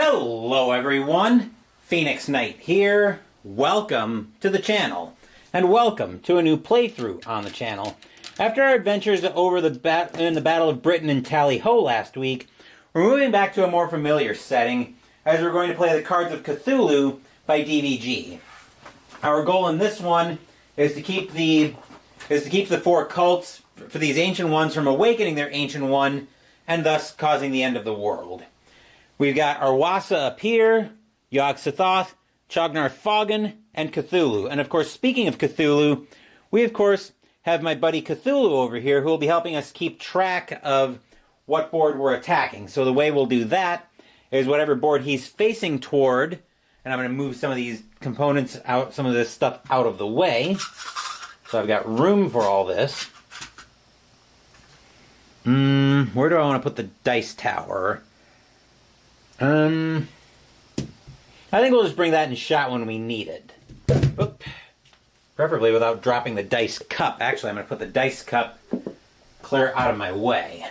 Hello everyone, Phoenix Knight here. Welcome to the channel, and welcome to a new playthrough on the channel. After our adventures over in the Battle of Britain and Tally-Ho last week, we're moving back to a more familiar setting, as we're going to play the Cards of Cthulhu by DVG. Our goal in this one is to keep the four cults, for these ancient ones, from awakening their ancient one, and thus causing the end of the world. We've got Arwasa up here, Yog-Sothoth, Chognar-Fogan, and Cthulhu. And of course, speaking of Cthulhu, we of course have my buddy Cthulhu over here who will be helping us keep track of what board we're attacking. So the way we'll do that is whatever board he's facing toward, and I'm going to move some of these components out, some of this stuff out of the way. So I've got room for all this. Where do I want to put the dice tower? I think we'll just bring that in shot when we need it. Oop. Preferably without dropping the dice cup. Actually, I'm going to put the dice cup clear out of my way.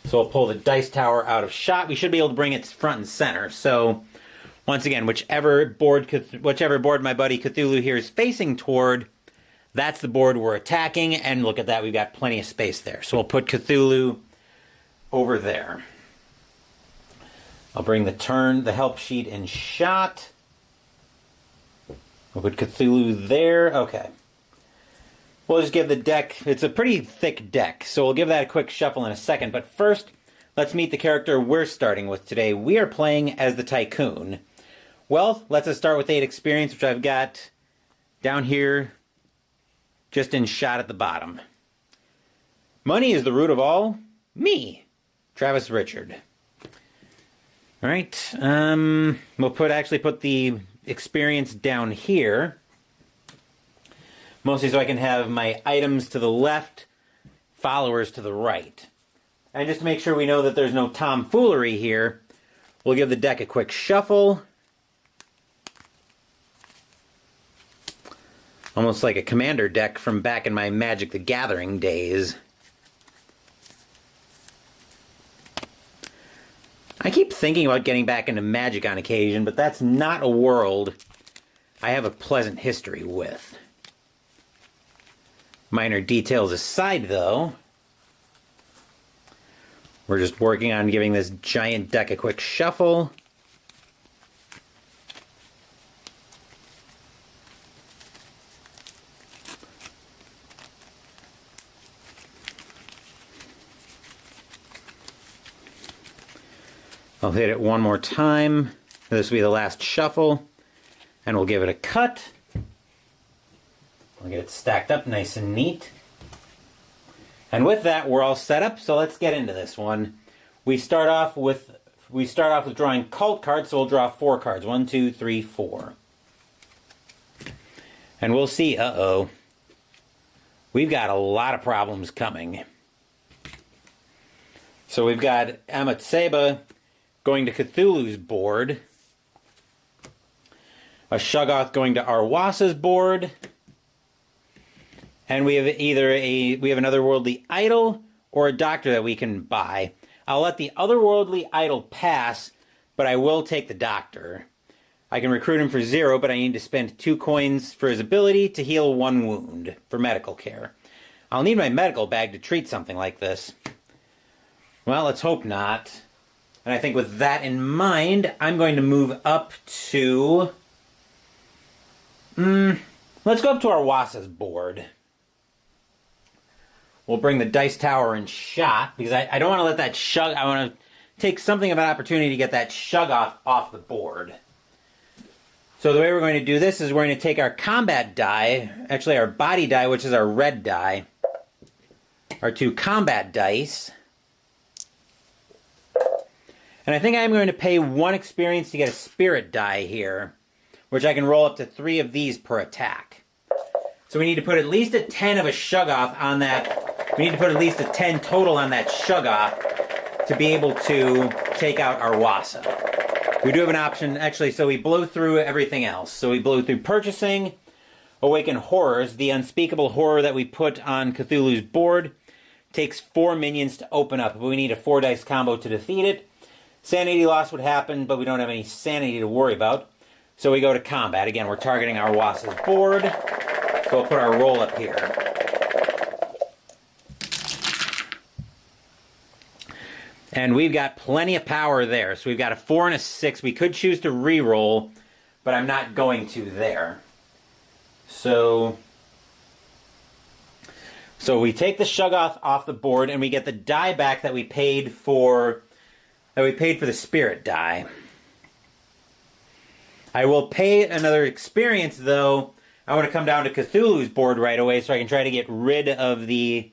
So we'll pull the dice tower out of shot. We should be able to bring it front and center. So, once again, whichever board my buddy Cthulhu here is facing toward, that's the board we're attacking. And look at that, we've got plenty of space there. So we'll put Cthulhu over there. I'll bring the help sheet in shot. We'll put Cthulhu there. Okay. We'll just give the deck, it's a pretty thick deck, so we'll give that a quick shuffle in a second. But first, let's meet the character we're starting with today. We are playing as the Tycoon. Well, let's start with 8 experience, which I've got down here, just in shot at the bottom. Money is the root of all. Me, Travis Richard. All right, we'll actually put the experience down here, mostly so I can have my items to the left, followers to the right. And just to make sure we know that there's no tomfoolery here, we'll give the deck a quick shuffle. Almost like a commander deck from back in my Magic the Gathering days. I keep thinking about getting back into Magic on occasion, but that's not a world I have a pleasant history with. Minor details aside, though, we're just working on giving this giant deck a quick shuffle. I'll hit it one more time. This will be the last shuffle, and we'll give it a cut. We'll get it stacked up nice and neat. And with that, we're all set up, so let's get into this one. We start off with drawing cult cards, so we'll draw 4 cards. 1, 2, 3, 4. And we'll see, we've got a lot of problems coming. So we've got Amatseba going to Cthulhu's board, a Shoggoth going to Arwasa's board, and we have an otherworldly idol or a doctor that we can buy. I'll let the otherworldly idol pass, but I will take the doctor. I can recruit him for 0, but I need to spend 2 coins for his ability to heal 1 wound for medical care. I'll need my medical bag to treat something like this. Well, let's hope not. And I think with that in mind, I'm going to move up to... let's go up to Arwasa's board. We'll bring the dice tower in shot, because I don't want to let that Shug... I want to take something of an opportunity to get that Shoggoth off the board. So the way we're going to do this is we're going to take our combat die, actually our body die, which is our red die, our 2 combat dice... And I think I'm going to pay 1 experience to get a spirit die here, which I can roll up to 3 of these per attack. So we need to put at least a 10 of a Shoggoth on that. We need to put at least a 10 total on that Shoggoth to be able to take out Arwasa. We do have an option, actually, so we blow through everything else. So we blow through purchasing, awaken horrors, the unspeakable horror that we put on Cthulhu's board. Takes 4 minions to open up, but we need a 4 dice combo to defeat it. sanity loss would happen, but we don't have any sanity to worry about. So we go to combat. Again, we're targeting our Wasa's board. So we'll put our roll up here. And we've got plenty of power there. So we've got a 4 and a 6. We could choose to re-roll, but I'm not going to there. So we take the Shoggoth off the board, and we get the die back that we paid for the spirit die. I will pay another experience, though. I want to come down to Cthulhu's board right away so I can try to get rid of the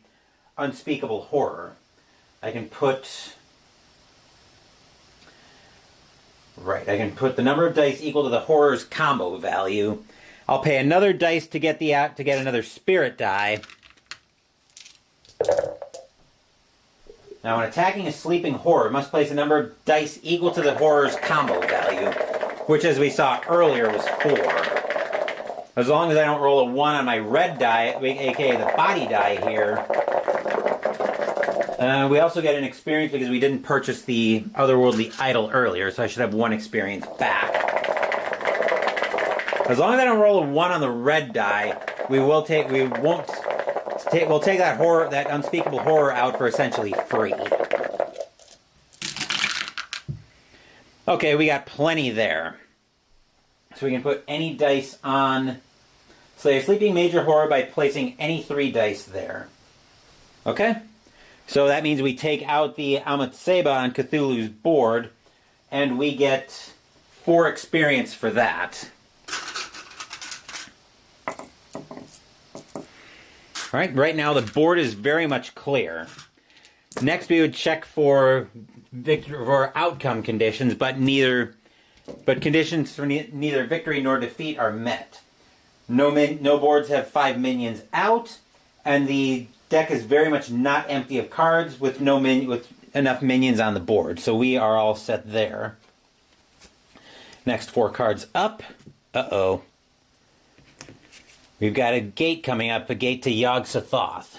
unspeakable horror. I can put the number of dice equal to the horror's combo value. I'll pay another dice to get another spirit die. Now, when attacking a sleeping horror, must place a number of dice equal to the horror's combo value, which, as we saw earlier, was 4. As long as I don't roll a 1 on my red die, aka the body die here. We also get an experience because we didn't purchase the otherworldly idol earlier, so I should have 1 experience back. As long as I don't roll a 1 on the red die, we'll take that horror, that unspeakable horror, out for essentially free. Okay, we got plenty there. So we can put any dice on. Slay a sleeping major horror by placing any 3 dice there. Okay? So that means we take out the Amatseba on Cthulhu's board, and we get 4 experience for that. Alright, right now the board is very much clear. Next we would check for outcome conditions, but conditions for neither victory nor defeat are met. No boards have 5 minions out, and the deck is very much not empty of cards with enough minions on the board. So we are all set there. Next 4 cards up. Uh-oh. We've got a gate coming up, a gate to Yog-Sothoth.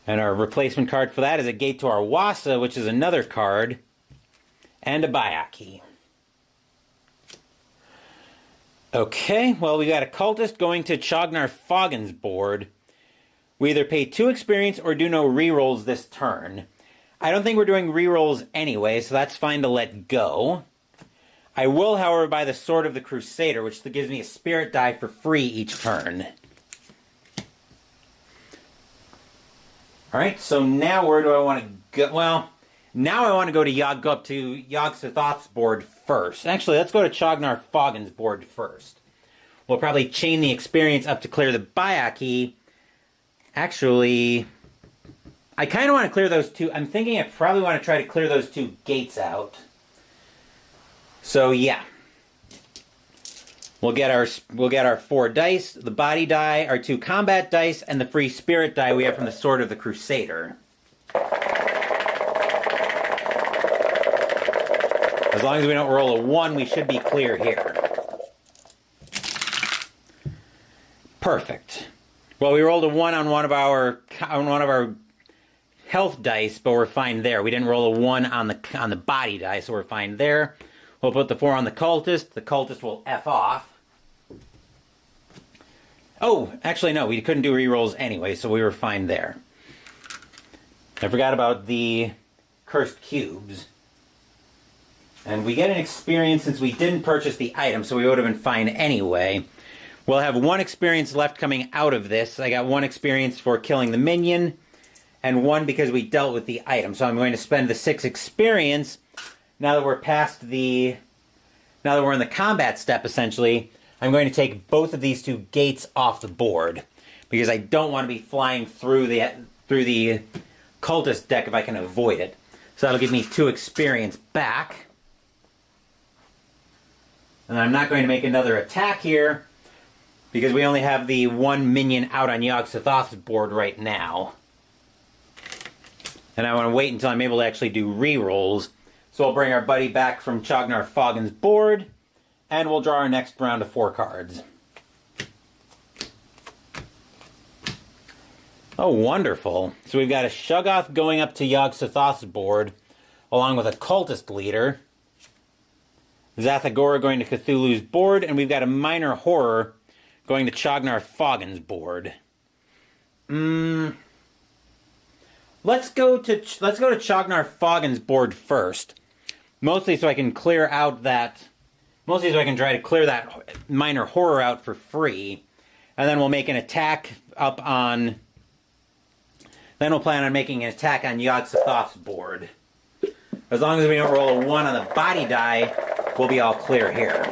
And our replacement card for that is a gate to our Wasa, which is another card, and a Bayaki. Okay, well, we got a cultist going to Chognar Foggin's board. We either pay 2 experience or do no rerolls this turn. I don't think we're doing rerolls anyway, so that's fine to let go. I will, however, buy the Sword of the Crusader, which gives me a spirit die for free each turn. Alright, so now where do I want to go? Well, now I want to go up to Yog-Sothoth's board first. Actually, let's go to Chognar Foggin's board first. We'll probably chain the experience up to clear the Bayaki. Actually, I kind of want to clear those 2. I'm thinking I probably want to try to clear those 2 gates out. So yeah, we'll get our 4 dice, the body die, our 2 combat dice, and the free spirit die we have from the Sword of the Crusader. As long as we don't roll a 1, we should be clear here. Perfect. Well, we rolled a 1 on one of our health dice, but we're fine there. We didn't roll a 1 on the body die, so we're fine there. We'll put the 4 on the cultist. The cultist will F off. Oh, actually, no. We couldn't do rerolls anyway, so we were fine there. I forgot about the cursed cubes. And we get an experience since we didn't purchase the item, so we would have been fine anyway. We'll have 1 experience left coming out of this. I got 1 experience for killing the minion, and 1 because we dealt with the item. So I'm going to spend the 6 experience. Now that we're in the combat step, essentially, I'm going to take both of these 2 gates off the board because I don't want to be flying through the cultist deck if I can avoid it. So that'll give me 2 experience back. And I'm not going to make another attack here because we only have the 1 minion out on Yog-Sothoth's board right now. And I want to wait until I'm able to actually do rerolls. So we'll bring our buddy back from Chognar Foggin's board, and we'll draw our next round of 4 cards. Oh, wonderful. So we've got a Shoggoth going up to Yog-Sothoth's board, along with a cultist leader. Zathagora going to Cthulhu's board, and we've got a minor horror going to Chognar Foggin's board. Let's go to Chognar Foggin's board first. Mostly so I can clear out that... Mostly so I can try to clear that minor horror out for free. And then we'll make an attack up on... Then we'll plan on making an attack on Yog-Sothoth's board. As long as we don't roll a 1 on the body die, we'll be all clear here.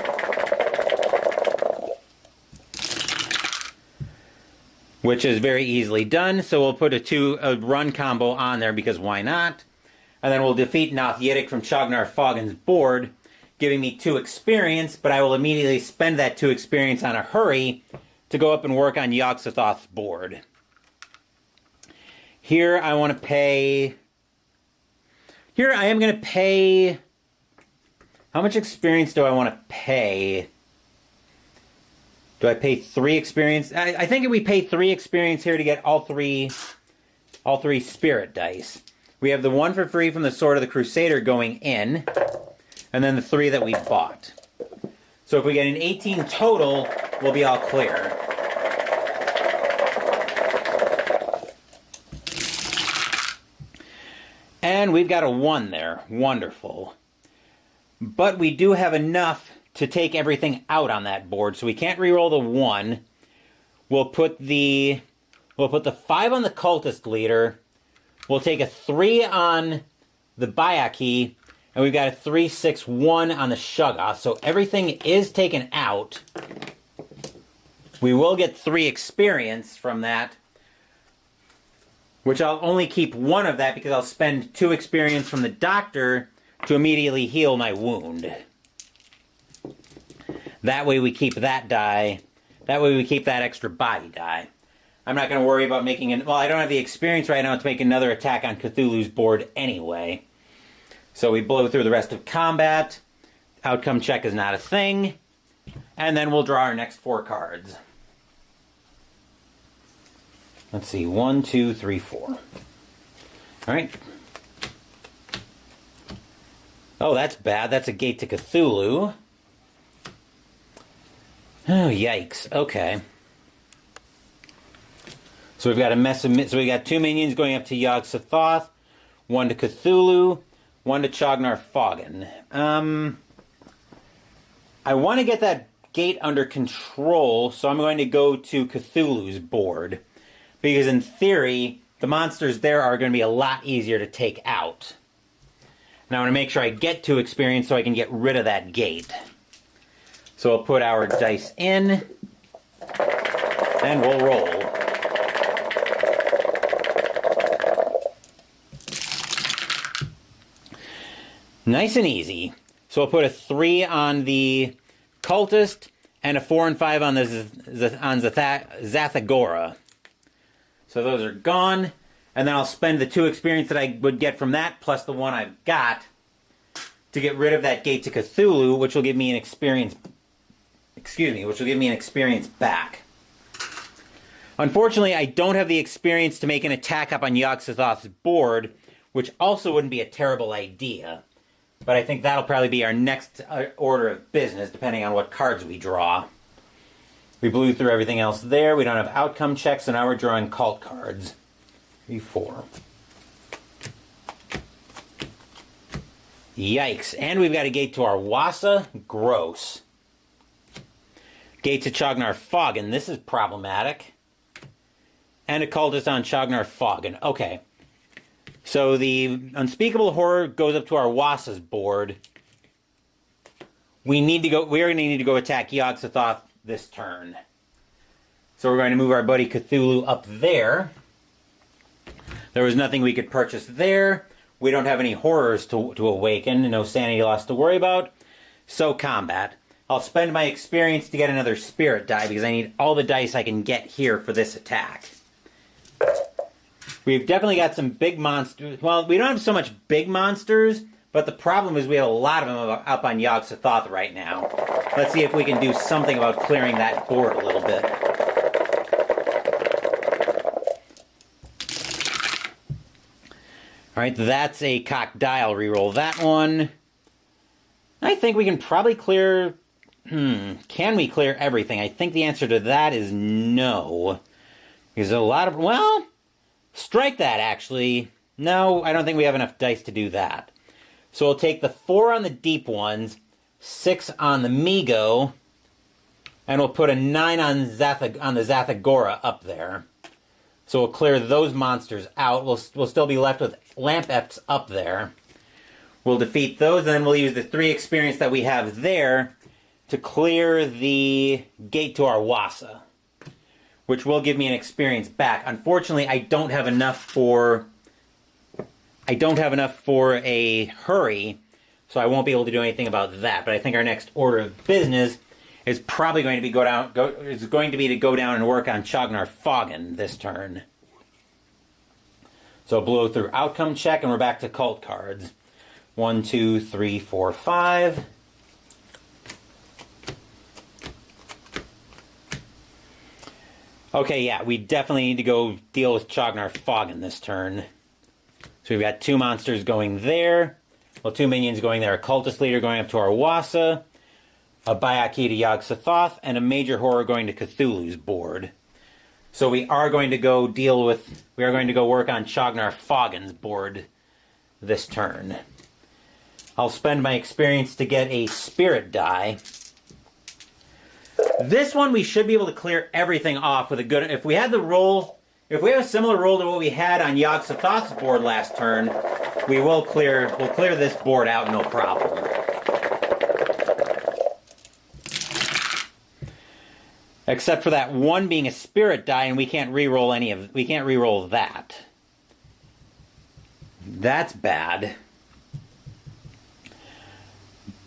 Which is very easily done, so we'll put a run combo on there because why not? And then we'll defeat Noth Yiddick from Chognar Foggin's board, giving me 2 experience, but I will immediately spend that 2 experience on a hurry to go up and work on Yog-Sothoth's board. Here I want to pay... Here I am going to pay... How much experience do I want to pay? Do I pay 3 experience? I think we pay 3 experience here to get all three spirit dice. We have the 1 for free from the Sword of the Crusader going in, and then the 3 that we bought. So if we get an 18 total, we'll be all clear. And we've got a 1 there. Wonderful. But we do have enough to take everything out on that board, so we can't reroll the 1. We'll put the 5 on the cultist leader. We'll take a 3 on the Bayaki, and we've got a 3, 6, 1 on the Shoggoth. So everything is taken out. We will get 3 experience from that, which I'll only keep 1 of that because I'll spend 2 experience from the doctor to immediately heal my wound. That way we keep that die. That way we keep that extra body die. I'm not going to worry about making well, I don't have the experience right now to make another attack on Cthulhu's board anyway. So we blow through the rest of combat. Outcome check is not a thing. And then we'll draw our next 4 cards. Let's see. 1, 2, 3, 4. Alright. Oh, that's bad. That's a gate to Cthulhu. Oh, yikes. Okay. So we've got a mess of... So we got 2 minions going up to Yog-Sothoth, 1 to Cthulhu, 1 to Chognar Foggin. I want to get that gate under control, so I'm going to go to Cthulhu's board. Because in theory, the monsters there are going to be a lot easier to take out. Now I want to make sure I get 2 experience so I can get rid of that gate. So we'll put our dice in, and we'll roll. Nice and easy. So we'll put a 3 on the cultist, and a 4 and 5 on the Zathagora. So those are gone, and then I'll spend the 2 experience that I would get from that, plus the 1 I've got, to get rid of that gate to Cthulhu, which will give me an experience... which will give me an experience back. Unfortunately, I don't have the experience to make an attack up on Yog-Sothoth's board, which also wouldn't be a terrible idea. But I think that'll probably be our next order of business, depending on what cards we draw. We blew through everything else there. We don't have outcome checks, so now we're drawing cult cards. 3, 4. Yikes. And we've got a gate to our Wassa. Gross. Gate to Chognar Foggin. This is problematic. And a cultist on Chognar Foggin. Okay. So the Unspeakable Horror goes up to our Wassa's board. We're going to need to go attack Yog-Sothoth this turn. So we're going to move our buddy Cthulhu up there. There was nothing we could purchase there. We don't have any horrors to awaken. No sanity loss to worry about. So combat. I'll spend my experience to get another spirit die because I need all the dice I can get here for this attack. We've definitely got some big monsters. Well, we don't have so much big monsters, but the problem is we have a lot of them up on Yog-Sothoth right now. Let's see if we can do something about clearing that board a little bit. Alright, that's a cocked die. I'll reroll that one. I think we can probably clear... can we clear everything? I think the answer to that is no. Because a lot of... Well, strike that, actually. No, I don't think we have enough dice to do that. So we'll take the 4 on the deep ones, 6 on the Migo, and we'll put a 9 on the Zathagora up there. So we'll clear those monsters out. We'll still be left with Lampefts up there. We'll defeat those, and then we'll use the 3 experience that we have there to clear the gate to Arwasa, which will give me an experience back. Unfortunately, I don't have enough for a hurry, so I won't be able to do anything about that. But I think our next order of business is probably going to be to go down and work on Chognar Foggin this turn. So blow through outcome check, and we're back to cult cards. 1, 2, 3, 4, 5. Okay, yeah, we definitely need to go deal with Chognar Foggin this turn. So we've got 2 monsters going there. Well, 2 minions going there. A cultist leader going up to Arwasa. A Bayaki to Yog-Sothoth. And a major horror going to Cthulhu's board. So we are going to go work on Chognar Foggin's board this turn. I'll spend my experience to get a spirit die. This one we should be able to clear everything off with a good... If we have a similar roll to what we had on Yog-Sothoth's board last turn, we'll clear this board out no problem. Except for that one being a spirit die, and we can't reroll that. That's bad.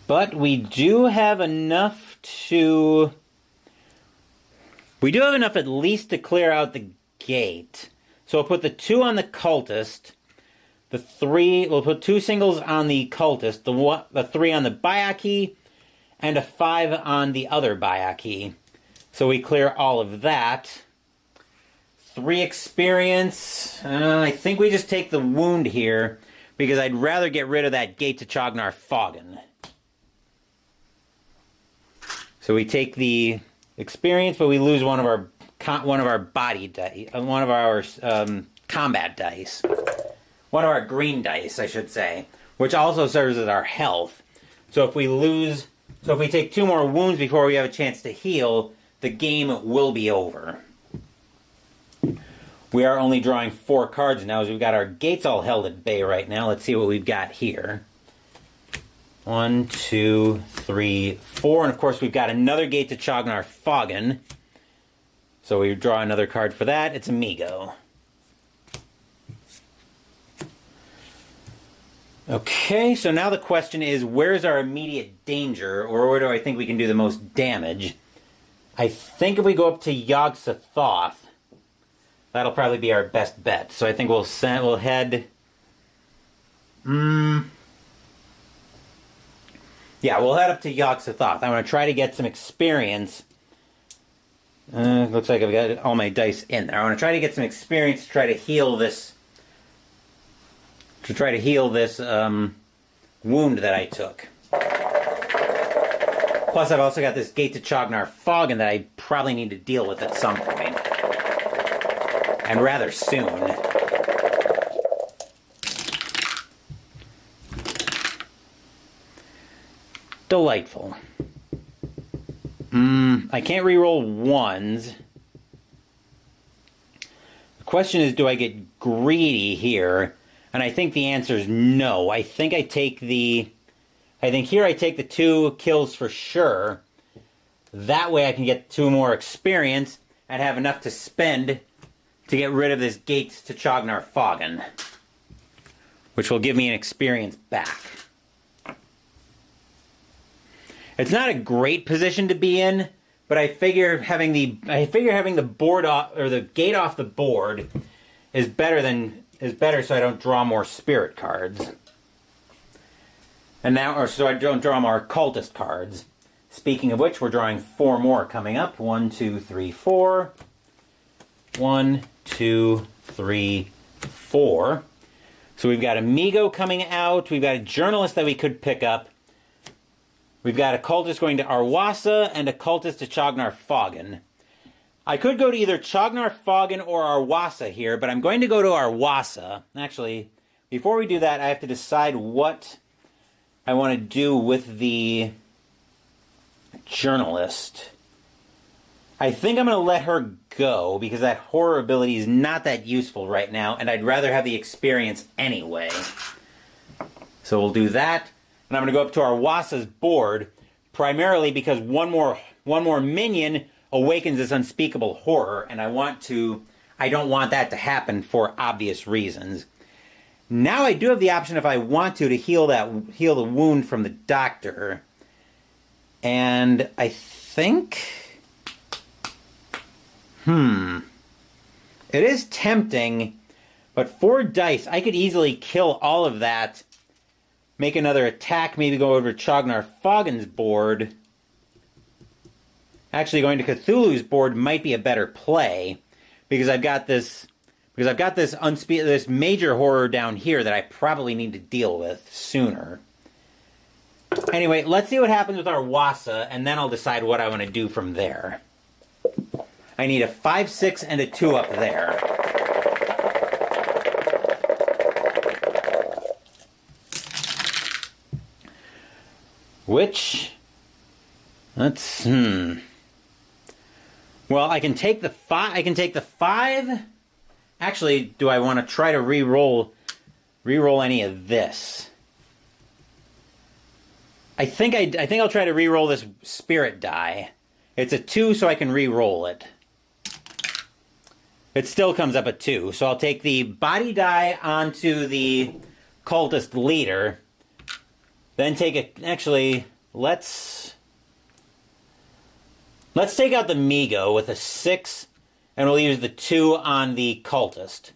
But we do have enough to... We do have enough at least to clear out the gate. So we'll put the 2 on the cultist. The 3... We'll put 2 singles on the cultist. The 3 on the Bayaki. And a 5 on the other Bayaki. So we clear all of that. 3 experience. I think we just take the wound here. Because I'd rather get rid of that gate to Chognar Foggin. So we take the experience, but we lose one of our body dice, one of our combat dice, one of our green dice, I should say, which also serves as our health. So if we take 2 more wounds before we have a chance to heal, the game will be over. We are only drawing 4 cards now, as we've got our gates all held at bay right now. Let's see what we've got here. 1, 2, 3, 4. And of course we've got another gate to Chognar Foggin. So we draw another card for that. It's Amigo. Okay, so now the question is, where's our immediate danger, or where do I think we can do the most damage? I think if we go up to Yog-Sothoth, that'll probably be our best bet. So I think we'll head... Yeah, we'll head up to Yog-Sothoth. I'm going to try to get some experience. Looks like I've got all my dice in there. I want to try to get some experience to try to heal this... wound that I took. Plus, I've also got this gate to Chognar Foggin that I probably need to deal with at some point. And rather soon. Delightful. I can't reroll 1s. The question is, do I get greedy here? And I think the answer is no. I think here I take the 2 kills for sure. That way I can get 2 more experience and have enough to spend to get rid of this gate to Chognar Foggin, which will give me an experience back. It's not a great position to be in, but I figure having the board off, or the gate off the board is better so I don't draw more spirit cards. So I don't draw more cultist cards. Speaking of which, we're drawing 4 more coming up. 1, 2, 3, 4. 1, 2, 3, 4. So we've got Amigo coming out. We've got a journalist that we could pick up. We've got a cultist going to Arwasa and a cultist to Chognar Foggen. I could go to either Chognar Foggen or Arwasa here, but I'm going to go to Arwasa. Actually, before we do that, I have to decide what I want to do with the journalist. I think I'm going to let her go, because that horror ability is not that useful right now, and I'd rather have the experience anyway. So we'll do that, and I'm going to go up to Arwasa's board, primarily because one more minion awakens this unspeakable horror, and I don't want that to happen for obvious reasons. Now I do have the option, if I want to heal the wound from the doctor. And I think... It is tempting, but 4 dice, I could easily kill all of that, make another attack, maybe go over to Chognar Foggen's board. Actually, going to Cthulhu's board might be a better play, because I've got this major horror down here that I probably need to deal with sooner. Anyway, let's see what happens with Arwasa, and then I'll decide what I want to do from there. I need a 5, 6, and a 2 up there. Which... Let's... Well, I can take the 5... Actually, do I want to try to re-roll any of this? I think I'll try to re-roll this spirit die. It's a 2, so I can re-roll it. It still comes up a 2, so I'll take the body die onto the cultist leader. Then take it... Actually, let's take out the Migo with a 6, and we'll use the 2 on the cultist.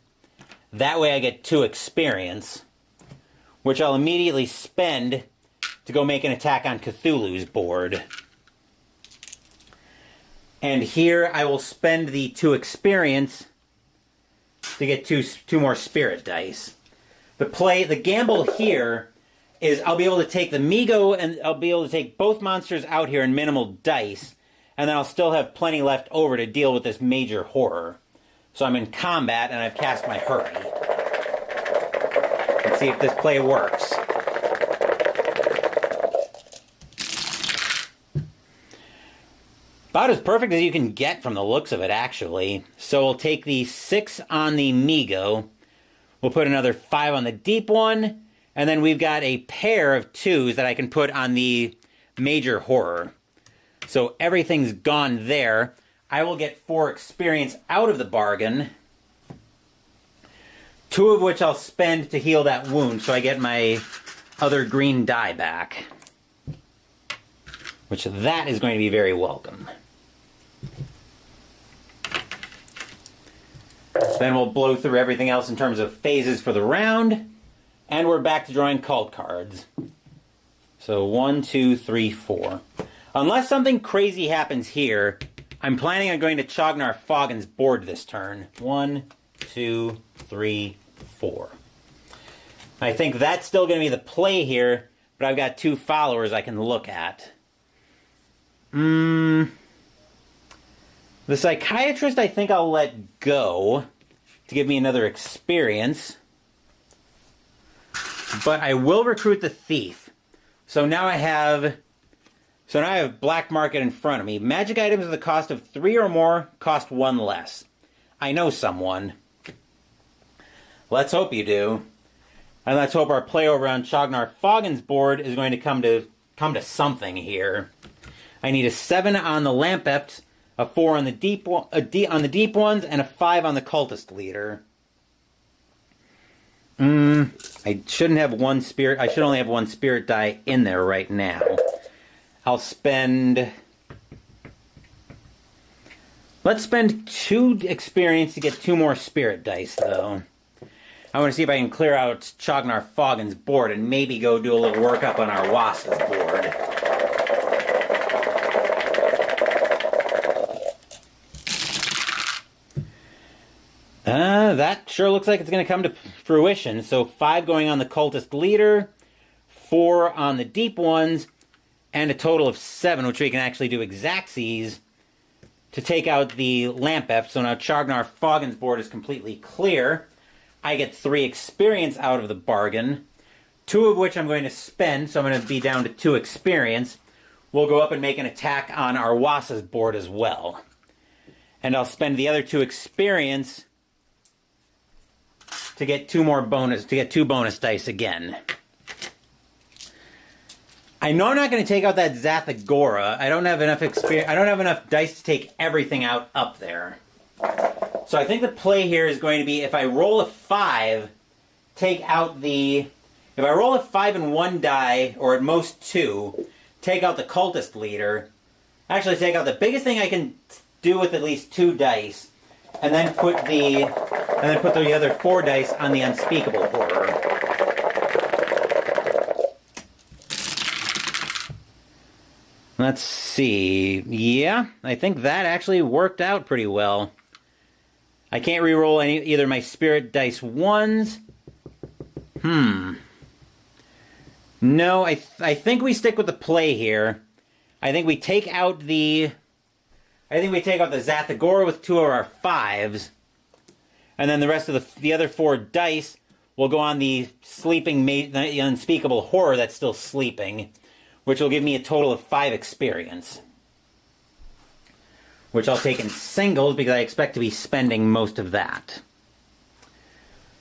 That way I get 2 experience, which I'll immediately spend to go make an attack on Cthulhu's board. And here I will spend the 2 experience to get two more spirit dice. The gamble here is I'll be able to take the Migo, and I'll be able to take both monsters out here in minimal dice, and then I'll still have plenty left over to deal with this major horror. So I'm in combat, and I've cast my hurry. Let's see if this play works. About as perfect as you can get from the looks of it, actually. So we'll take the 6 on the Migo. We'll put another 5 on the deep one. And then we've got a pair of 2s that I can put on the major horror. So everything's gone there. I will get 4 experience out of the bargain. 2 of which I'll spend to heal that wound, so I get my other green die back. Which that is going to be very welcome. Then we'll blow through everything else in terms of phases for the round. And we're back to drawing cult cards. So 1, 2, 3, 4. Unless something crazy happens here, I'm planning on going to Chognar Foggen's board this turn. 1, 2, 3, 4. I think that's still going to be the play here, but I've got 2 followers I can look at. The psychiatrist I think I'll let go to give me another experience. But I will recruit the thief. So now I have black market in front of me. Magic items at the cost of 3 or more cost 1 less. I know someone. Let's hope you do. And let's hope our play over on Chognar Foggen's board is going to come to something here. I need a 7 on the Lampeft, a 4 on the deep ones, and a 5 on the cultist leader. I shouldn't have 1 spirit. I should only have 1 spirit die in there right now. Let's spend 2 experience to get 2 more spirit dice, though. I want to see if I can clear out Chognar Foggen's board and maybe go do a little workup on our Waska's board. That sure looks like it's going to come to fruition. So 5 going on the cultist leader, 4 on the deep ones, and a total of 7, which we can actually do exactsies to take out the Lampef. So now Chagnar Foggin's board is completely clear. I get 3 experience out of the bargain, 2 of which I'm going to spend, so I'm going to be down to 2 experience. We'll go up and make an attack on Arwasa's board as well. And I'll spend the other 2 experience to get 2 bonus dice again. I know I'm not going to take out that Zathagora. I don't have enough experience. I don't have enough dice to take everything out up there. So I think the play here is going to be if I roll a 5, take out the... If I roll a 5 and 1 die, or at most 2, take out the cultist leader. Actually, take out the biggest thing I can do with at least 2 dice, and then put the other 4 dice on the unspeakable horror. Let's see. Yeah, I think that actually worked out pretty well. I can't re-roll either my spirit dice 1s. No, I think we stick with the play here. I think we take out the Zathagora with 2 of our 5s, and then the rest of the other 4 dice will go on the the unspeakable horror that's still sleeping, which will give me a total of 5 experience, which I'll take in singles because I expect to be spending most of that.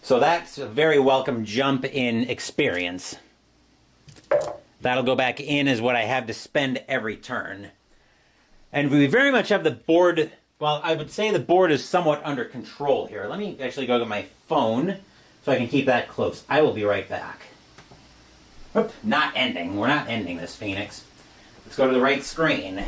So that's a very welcome jump in experience. That'll go back in as what I have to spend every turn. And we very much have the board... Well, I would say the board is somewhat under control here. Let me actually go to my phone so I can keep that close. I will be right back. Oop, not ending. We're not ending this, Phoenix. Let's go to the right screen.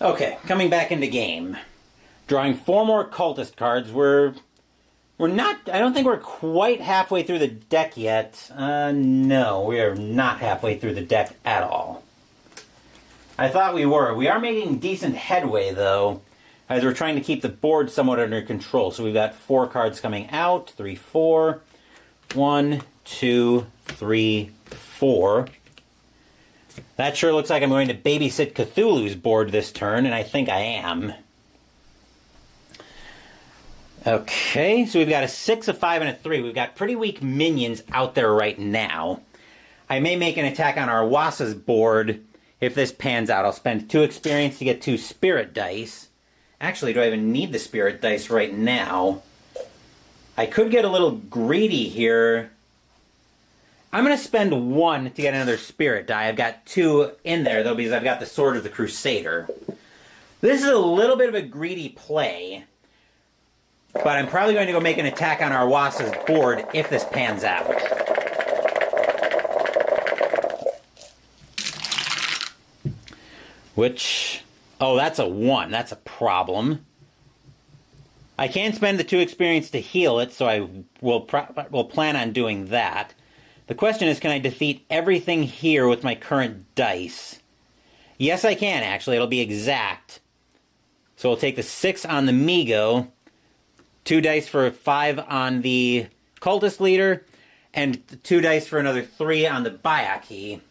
Okay, coming back into game. Drawing 4 more cultist cards. We're not... I don't think we're quite halfway through the deck yet. No, we are not halfway through the deck at all. I thought we were. We are making decent headway, though, as we're trying to keep the board somewhat under control. So we've got 4 cards coming out. 3, 4. 1, 2, 3, 4. That sure looks like I'm going to babysit Cthulhu's board this turn, and I think I am. Okay, so we've got a 6, a 5, and a 3. We've got pretty weak minions out there right now. I may make an attack on Arwasa's board if this pans out. I'll spend 2 experience to get 2 spirit dice. Actually, do I even need the spirit dice right now? I could get a little greedy here. I'm going to spend 1 to get another spirit die. I've got 2 in there, though, because I've got the Sword of the Crusader. This is a little bit of a greedy play, but I'm probably going to go make an attack on Arwasa's board if this pans out. Which... Oh, that's a 1. That's a problem. I can spend the 2 experience to heal it, so I will plan on doing that. The question is, can I defeat everything here with my current dice? Yes, I can, actually. It'll be exact. So we'll take the 6 on the Migo, 2 dice for a 5 on the Cultist Leader, and 2 dice for another 3 on the Bayaki.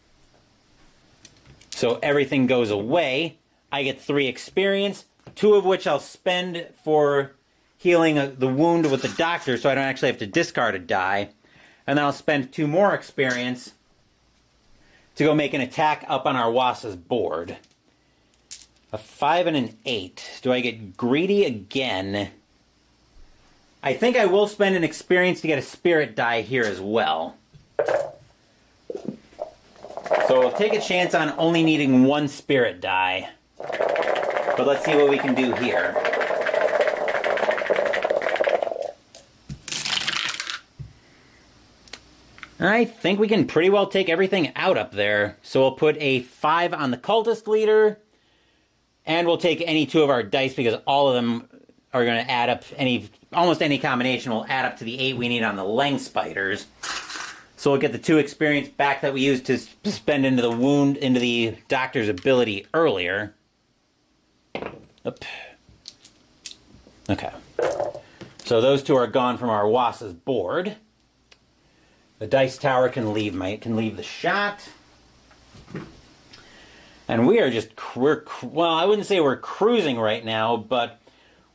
So everything goes away. I get 3 experience, 2 of which I'll spend for healing the wound with the doctor, so I don't actually have to discard a die. And then I'll spend 2 more experience to go make an attack up on Arwasa's board. A 5 and an 8. Do I get greedy again? I think I will spend an experience to get a spirit die here as well. So we'll take a chance on only needing 1 spirit die. But let's see what we can do here. I think we can pretty well take everything out up there. So we'll put a 5 on the cultist leader, and we'll take any 2 of our dice because all of them are going to add up. Almost any combination will add up to the 8 we need on the Leng spiders. So we'll get the 2 experience back that we used to spend into the doctor's ability earlier. Oop. Okay. So those 2 are gone from our Wass's board. The dice tower can leave the shot. And we are just, well, I wouldn't say we're cruising right now, but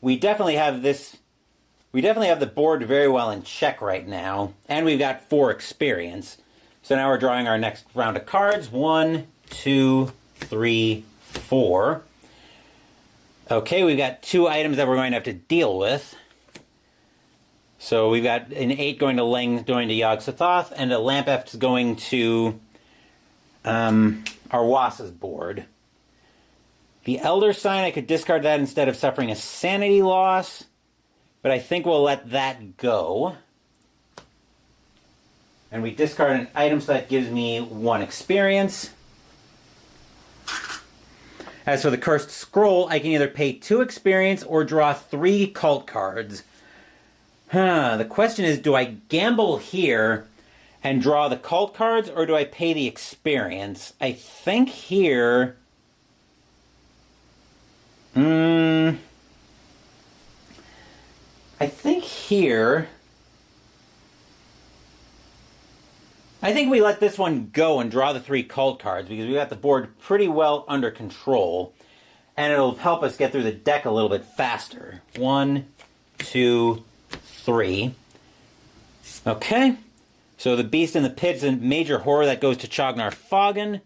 we definitely have the board very well in check right now. And we've got 4 experience. So now we're drawing our next round of cards. 1, 2, 3, 4. Okay, we've got 2 items that we're going to have to deal with. So we've got an 8 going to Leng, going to Yog-Sothoth, and a Lampeft going to our Wass's board. The Elder Sign, I could discard that instead of suffering a sanity loss, but I think we'll let that go. And we discard an item, so that gives me 1 experience. As for the Cursed Scroll, I can either pay 2 experience or draw 3 cult cards. The question is, do I gamble here and draw the cult cards, or do I pay the experience? I think here... I think we let this one go and draw the 3 cult cards, because we got the board pretty well under control, and it'll help us get through the deck a little bit faster. 1, 2, 3. Okay. So the Beast in the Pit is a major horror that goes to Chognar Foggen.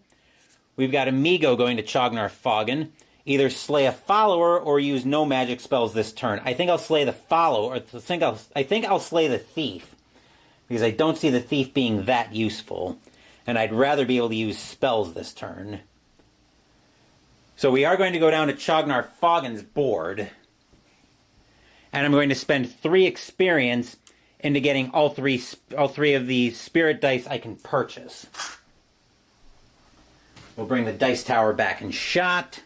We've got Amigo going to Chognar Foggen. Either slay a follower or use no magic spells this turn. I think I'll slay the follower. I think I'll slay the thief, because I don't see the thief being that useful, and I'd rather be able to use spells this turn. So we are going to go down to Chognar Foggen's board, and I'm going to spend 3 experience into getting all three of the spirit dice I can purchase. We'll bring the dice tower back in shot.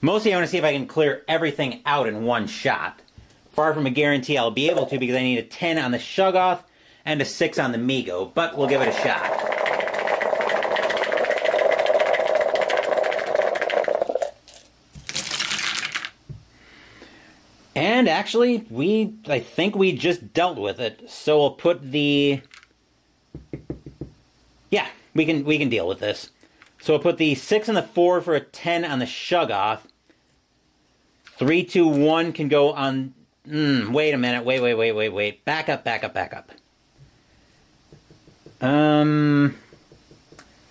Mostly I want to see if I can clear everything out in one shot. Far from a guarantee I'll be able to, because I need a 10 on the Shoggoth and a 6 on the Migo, but we'll give it a shot. And actually, I think we just dealt with it. So we'll put the... Yeah, we can deal with this. So we'll put the 6 and the 4 for a 10 on the Shoggoth. 3, 2, 1 can go on... wait a minute. Wait. Back up.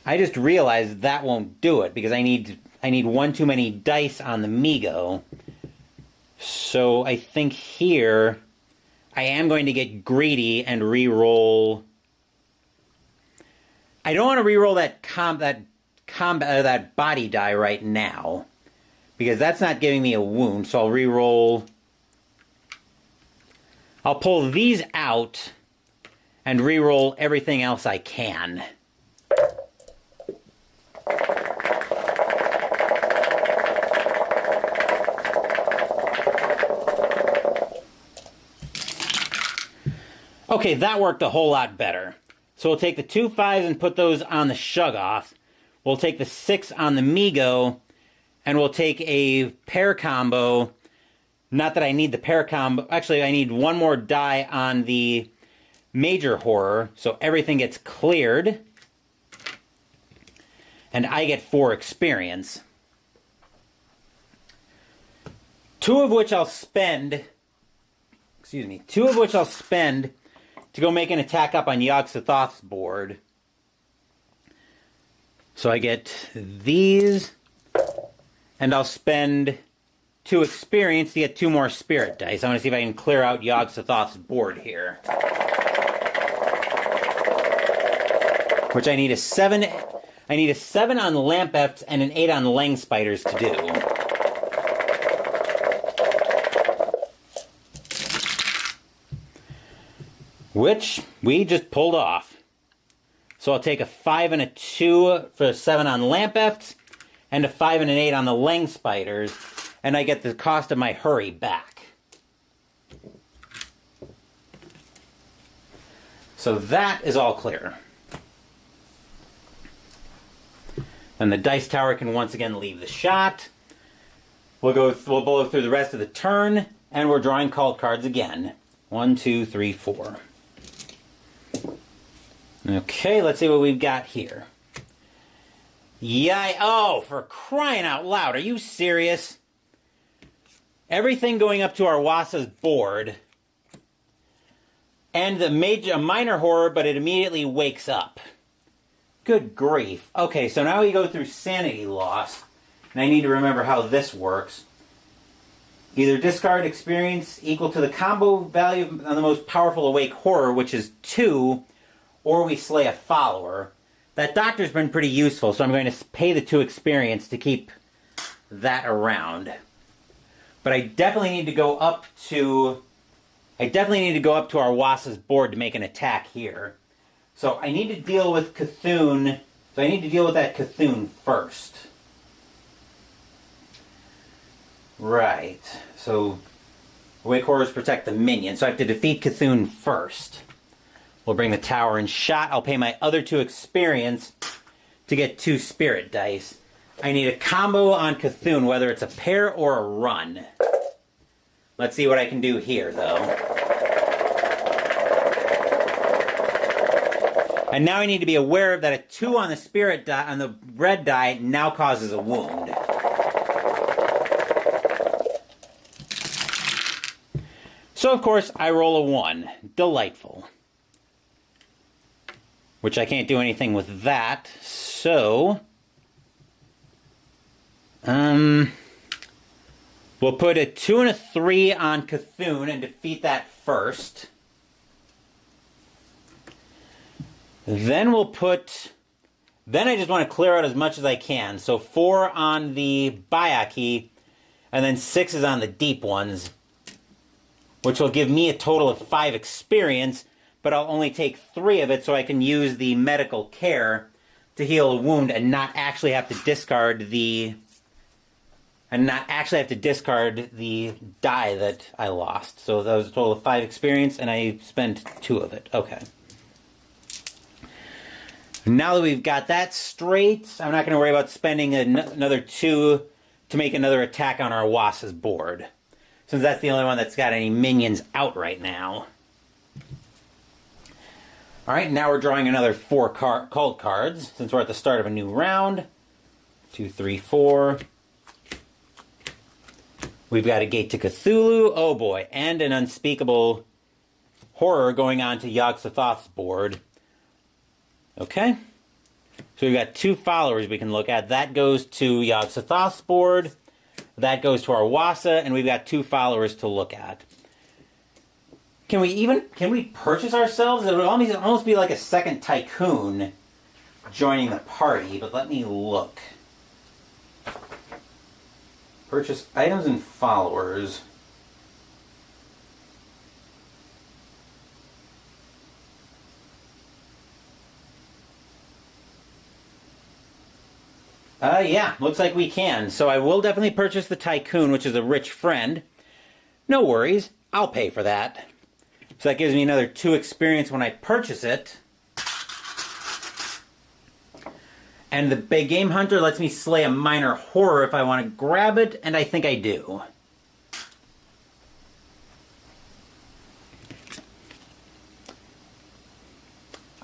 I just realized that won't do it, because I need one too many dice on the Migo. So I think here I am going to get greedy and re-roll. I don't want to re-roll that body die right now, because that's not giving me a wound. So I'll re-roll. I'll pull these out and re-roll everything else I can. Okay, that worked a whole lot better. So we'll take the 2 5s and put those on the Shoggoth. We'll take the 6 on the Migo, and we'll take a pair combo. Not that I need the pair combo. Actually, I need one more die on the major horror, so everything gets cleared. And I get 4 experience. 2 of which I'll spend... Excuse me. 2 of which I'll spend to go make an attack up on Yog-Sothoth's board. So I get these, and I'll spend 2 experience to get 2 more spirit dice. I want to see if I can clear out Yog-Sothoth's board here. Which I need a 7. I need a 7 on the Lampeft and an 8 on the Leng Spiders to do. Which we just pulled off. So I'll take a 5 and a 2 for 7 on Lampefts, and a 5 and an 8 on the Leng Spiders, and I get the cost of my hurry back. So that is all clear. And the dice tower can once again leave the shot. We'll blow through the rest of the turn, and we're drawing called cards again. 1, 2, 3, 4. Okay, let's see what we've got here. Oh, for crying out loud, are you serious? Everything going up to our Wasa's board, and a minor horror, but it immediately wakes up. Good grief. Okay, so now we go through sanity loss, and I need to remember how this works. Either discard experience equal to the combo value on the most powerful awake horror, which is 2, or we slay a follower. That doctor's been pretty useful, so I'm going to pay the 2 experience to keep that around. But I definitely need to go up to our Wasa's board to make an attack here. So I need to deal with Cthulhu. So I need to deal with that Cthulhu first. Right. So awake horrors protect the minion, so I have to defeat Cthulhu first. We'll bring the tower in shot. I'll pay my other 2 experience to get 2 spirit dice. I need a combo on Cthulhu, whether it's a pair or a run. Let's see what I can do here, though. And now I need to be aware that a 2 on the spirit die, on the red die, now causes a wound. So, of course, I roll a 1. Delightful. Which I can't do anything with that, so we'll put a 2 and a 3 on Cthulhu and defeat that first. Then I just want to clear out as much as I can. So 4 on the Bayaki, and then 6 is on the deep ones, which will give me a total of 5 experience, but I'll only take 3 of it so I can use the medical care to heal a wound and not actually have to discard the die that I lost. So that was a total of 5 experience, and I spent 2 of it. Okay. Now that we've got that straight, I'm not going to worry about spending another 2 to make another attack on our Wasa's board, since that's the only one that's got any minions out right now. Alright, now we're drawing another 4 called cards, since we're at the start of a new round. 2, 3, 4. We've got a Gate to Cthulhu, oh boy, and an Unspeakable Horror going on to Yog-Sothoth's board. Okay. So we've got 2 followers we can look at. That goes to Yog-Sothoth's board. That goes to our Wasa, and we've got 2 followers to look at. Can we purchase ourselves? It would almost be like a second tycoon joining the party, but let me look. Purchase items and followers. Yeah, looks like we can. So I will definitely purchase the Tycoon, which is a rich friend. No worries, I'll pay for that. So that gives me another 2 experience when I purchase it. And the Big Game Hunter lets me slay a minor horror if I want to grab it, and I think I do.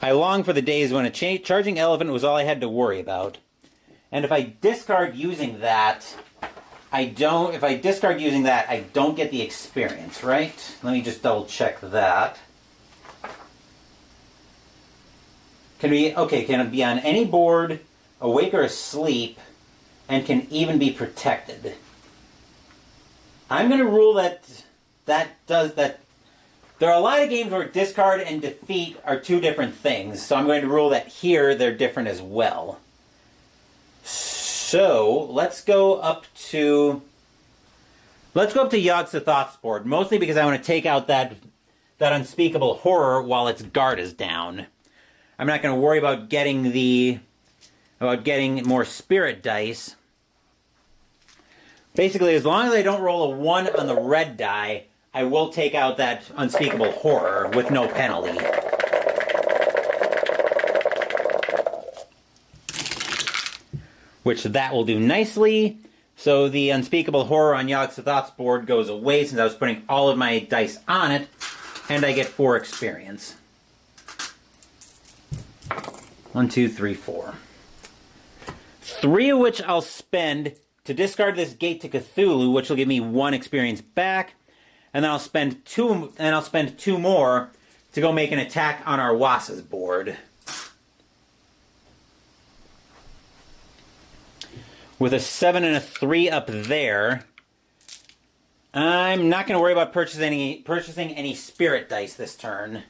I long for the days when a charging elephant was all I had to worry about. And if I discard using that, I don't get the experience, right? Let me just double check that. Can it be on any board, awake or asleep, and can even be protected? I'm going to rule that does that. There are a lot of games where discard and defeat are 2 different things, so I'm going to rule that here they're different as well. So let's go up to Yog-Sothoth's board, mostly because I want to take out that Unspeakable Horror while its guard is down. I'm not going to worry about getting more spirit dice. Basically, as long as I don't roll a 1 on the red die, I will take out that unspeakable horror with no penalty. Which that will do nicely. So the unspeakable horror on Yogg-Sothoth's board goes away since I was putting all of my dice on it, and I get 4 experience. 1, 2, 3, 4. 3 of which I'll spend to discard this Gate to Cthulhu, which will give me 1 experience back, and then I'll spend 2 more to go make an attack on our Wasa's board. With a 7 and a 3 up there, I'm not going to worry about purchasing any spirit dice this turn.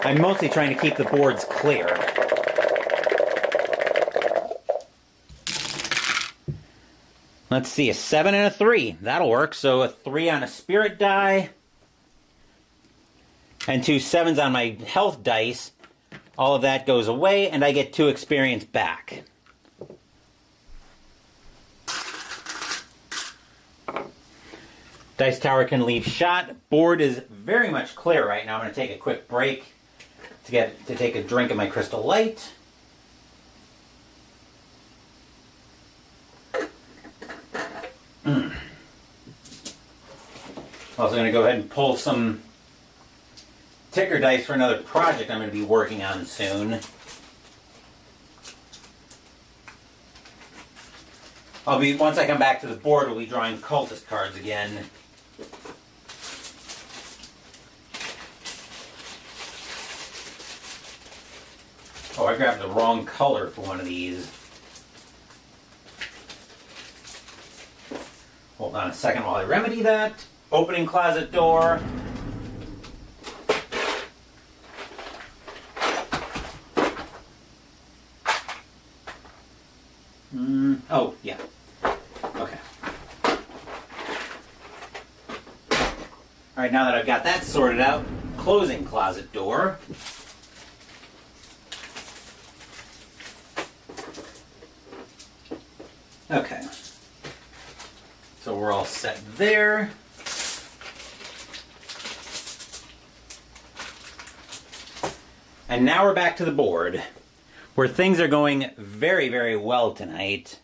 I'm mostly trying to keep the boards clear. Let's see, a 7 and a 3. That'll work. So a 3 on a spirit die. And 2 7s on my health dice. All of that goes away, and I get 2 experience back. Dice Tower can leave shot. Board is very much clear right now. I'm going to take a quick break to take a drink of my Crystal Light. Also going to go ahead and pull some ticker dice for another project I'm going to be working on soon. Once I come back to the board, we'll be drawing cultist cards again. Oh, I grabbed the wrong color for one of these. Hold on a second while I remedy that. Opening closet door. Oh, yeah. Okay. Alright, now that I've got that sorted out, closing closet door. Okay. So we're all set there. And now we're back to the board, where things are going very, very well tonight.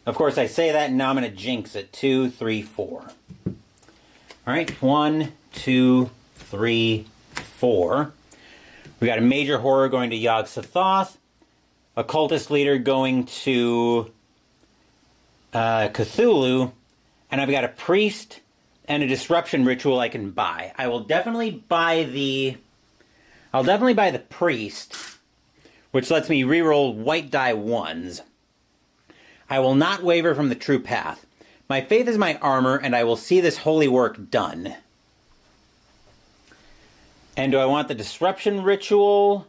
Of course, I say that, and now I'm going to jinx it. 2, 3, 4. All right, 1, 2, 3, 4. We got a major horror going to Yogg-Sothoth, a cultist leader going to Cthulhu, and I've got a priest and a disruption ritual I can buy. I will definitely buy the priest, which lets me reroll white die 1s. I will not waver from the true path. My faith is my armor, and I will see this holy work done. And do I want the disruption ritual?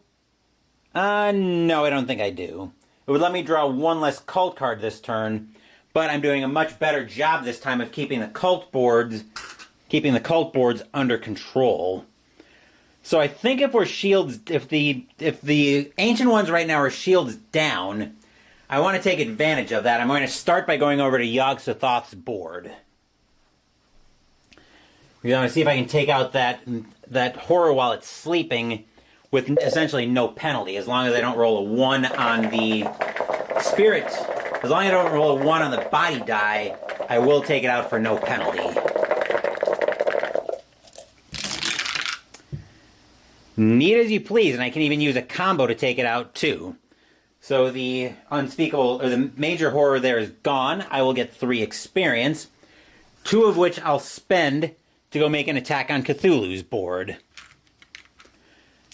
No, I don't think I do. It would let me draw 1 less cult card this turn, but I'm doing a much better job this time of keeping the cult boards under control. So I think if the ancient ones right now are shields down, I want to take advantage of that. I'm going to start by going over to Yogg-Sothoth's board. We're going to see if I can take out that horror while it's sleeping with essentially no penalty, as long as I don't roll a 1 on the spirit. As long as I don't roll a 1 on the body die, I will take it out for no penalty. Neat as you please, and I can even use a combo to take it out too. So the unspeakable, or the major horror there is gone. I will get 3 experience, 2 of which I'll spend to go make an attack on Cthulhu's board.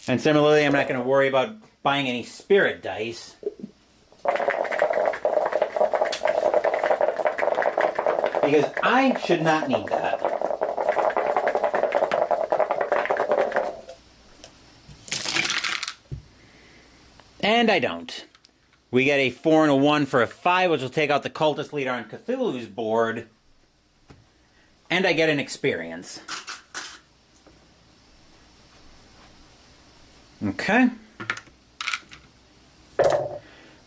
And similarly, I'm not going to worry about buying any spirit dice. Because I should not need that. And I don't. We get a 4 and a 1 for a 5, which will take out the cultist leader on Cthulhu's board. And I get an experience. Okay.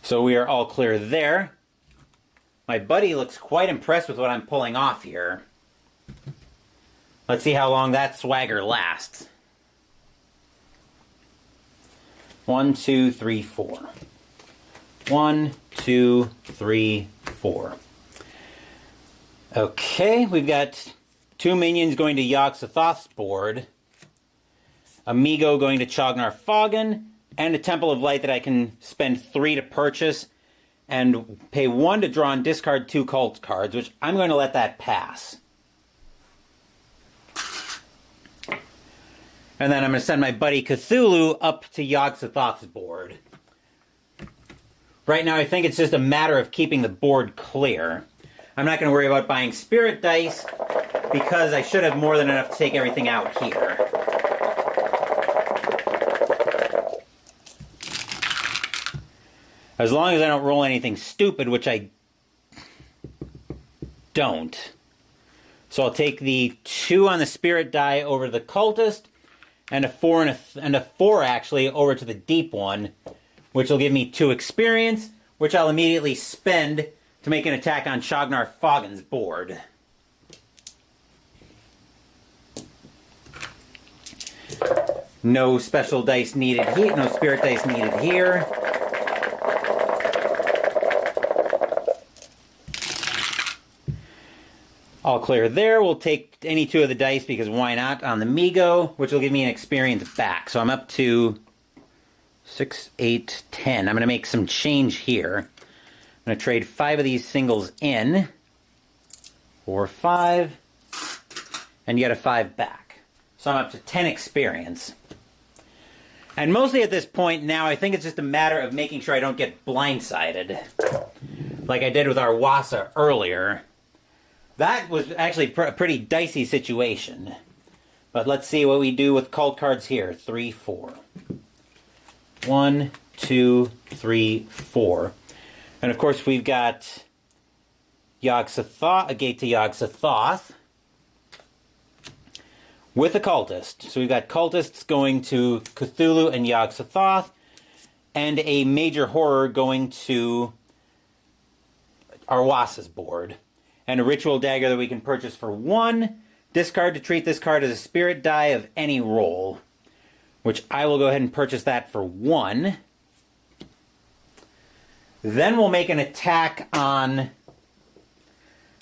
So we are all clear there. My buddy looks quite impressed with what I'm pulling off here. Let's see how long that swagger lasts. 1, 2, 3, 4. 1, 2, 3, 4. Okay, we've got 2 minions going to Yog-Sothoth's board, Amigo going to Chognar Foggen, and a Temple of Light that I can spend 3 to purchase and pay 1 to draw and discard 2 cult cards, which I'm going to let that pass. And then I'm going to send my buddy Cthulhu up to Yog-Sothoth's board. Right now, I think it's just a matter of keeping the board clear. I'm not going to worry about buying spirit dice because I should have more than enough to take everything out here. As long as I don't roll anything stupid, which I don't. So I'll take the 2 on the spirit die over to the cultist, and a 4 and a 4 actually over to the deep one, which will give me 2 experience, which I'll immediately spend to make an attack on Chognar Foggen's board. No special dice needed here, no spirit dice needed here. All clear there. We'll take any 2 of the dice because why not on the Migo, which will give me an experience back. So I'm up to 6, 8, 10. I'm going to make some change here. I'm going to trade 5 of these singles in. 4, 5. And get a 5 back. So I'm up to 10 experience. And mostly at this point now, I think it's just a matter of making sure I don't get blindsided. Like I did with our Wassa earlier. That was actually a pretty dicey situation. But let's see what we do with cult cards here. 3, 4. 1, 2, 3, 4. And of course we've got Yog-Sothoth, a gate to Yog-Sothoth with a cultist. So we've got cultists going to Cthulhu and Yog-Sothoth, and a major horror going to Arwasa's board. And a ritual dagger that we can purchase for 1. Discard to treat this card as a spirit die of any roll, which I will go ahead and purchase that for 1. Then we'll make an attack on...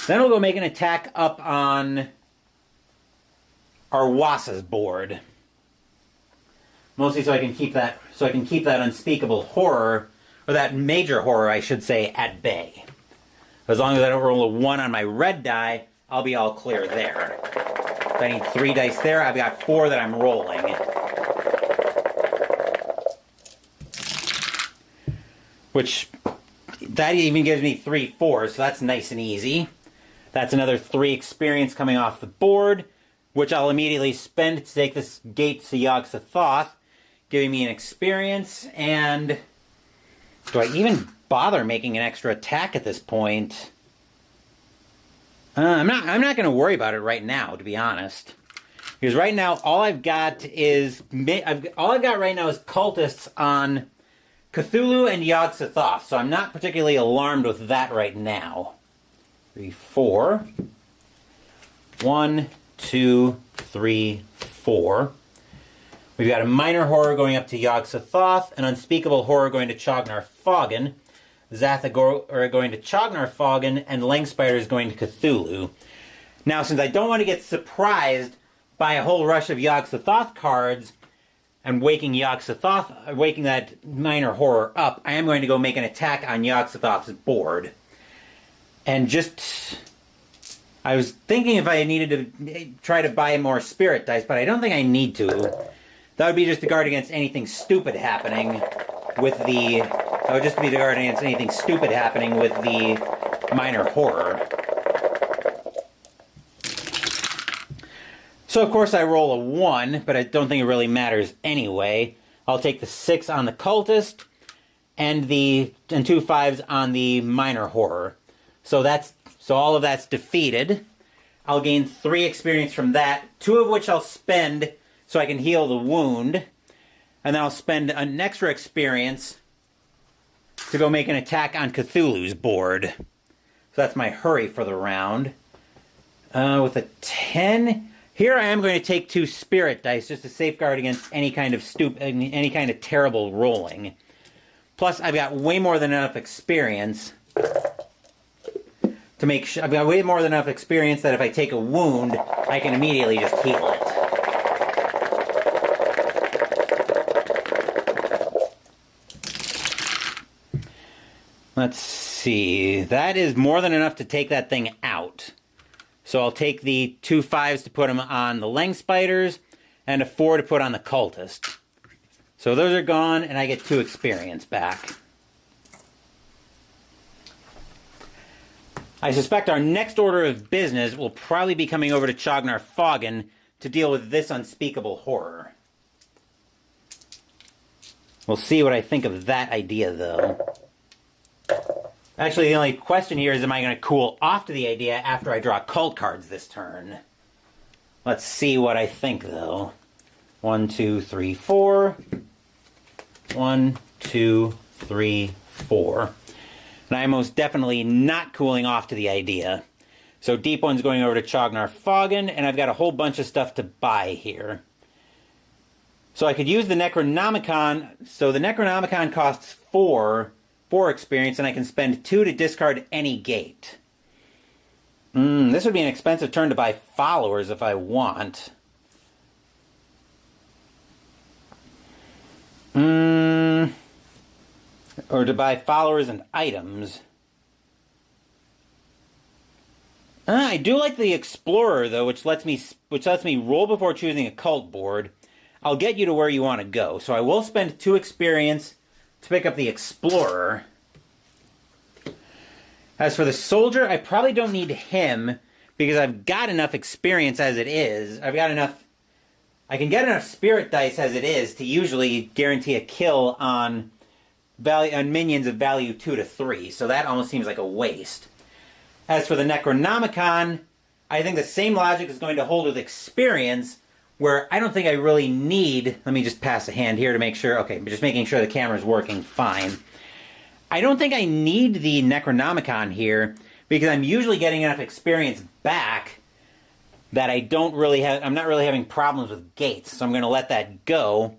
Then we'll go make an attack up on Arwasa's board. Mostly so I can keep that unspeakable horror, or that major horror, I should say, at bay. As long as I don't roll a 1 on my red die, I'll be all clear there. If I need 3 dice there, I've got 4 that I'm rolling. Which, that even gives me 3 4s, so that's nice and easy. That's another 3 experience coming off the board, which I'll immediately spend to take this gate to Yog-Sothoth, giving me an experience, and... Do I even bother making an extra attack at this point? I'm not going to worry about it right now, to be honest. Because right now, all I've got right now is cultists on Cthulhu and Yog-Sothoth, so I'm not particularly alarmed with that right now. 3, 4. 1, 2, 3, 4. We've got a minor horror going up to Yog-Sothoth, an unspeakable horror going to Chognar Foggen, Zathagor going to Chognar Foggen, and Langspiders going to Cthulhu. Now, since I don't want to get surprised by a whole rush of Yog-Sothoth cards and waking that minor horror up, I am going to go make an attack on Yog-Sothoth's board. And just... I was thinking if I needed to try to buy more spirit dice, but I don't think I need to. That would be just to guard against anything stupid happening with the... That would just be to guard against anything stupid happening with the minor horror. So of course I roll a 1, but I don't think it really matters anyway. I'll take the 6 on the cultist and 2 5s on the minor horror. So all of that's defeated. I'll gain 3 experience from that, 2 of which I'll spend so I can heal the wound. and then I'll spend an extra experience to go make an attack on Cthulhu's board. So that's my hurry for the round. With a 10, here I am going to take 2 spirit dice just to safeguard against any kind of terrible rolling. Plus, I've got way more than enough experience to make sure. I've got way more than enough experience that if I take a wound, I can immediately just heal it. Let's see. That is more than enough to take that thing out. So I'll take the 2 5s to put them on the Leng Spiders, and a 4 to put on the Cultist. So those are gone, and I get 2 experience back. I suspect our next order of business will probably be coming over to Chognar Foggen to deal with this unspeakable horror. We'll see what I think of that idea, though. Actually, the only question here is, am I going to cool off to the idea after I draw cult cards this turn? Let's see what I think, though. 1, 2, 3, 4. 1, 2, 3, 4. And I'm most definitely not cooling off to the idea. So Deep One's going over to Chognar Foggen, and I've got a whole bunch of stuff to buy here. So I could use the Necronomicon. So the Necronomicon costs 4 experience, and I can spend 2 to discard any gate. This would be an expensive turn to buy followers if I want. Or to buy followers and items. I do like the Explorer, though, which lets me roll before choosing a cult board. I'll get you to where you want to go. So I will spend 2 experience to pick up the Explorer. As for the Soldier, I probably don't need him because I've got enough experience as it is. I can get enough spirit dice as it is to usually guarantee a kill on minions of value 2 to 3. So that almost seems like a waste. As for the Necronomicon, I think the same logic is going to hold with experience, where I don't think I really need... Let me just pass a hand here to make sure... Okay, just making sure the camera's working fine. I don't think I need the Necronomicon here, because I'm usually getting enough experience back that I'm not really having problems with gates, so I'm going to let that go.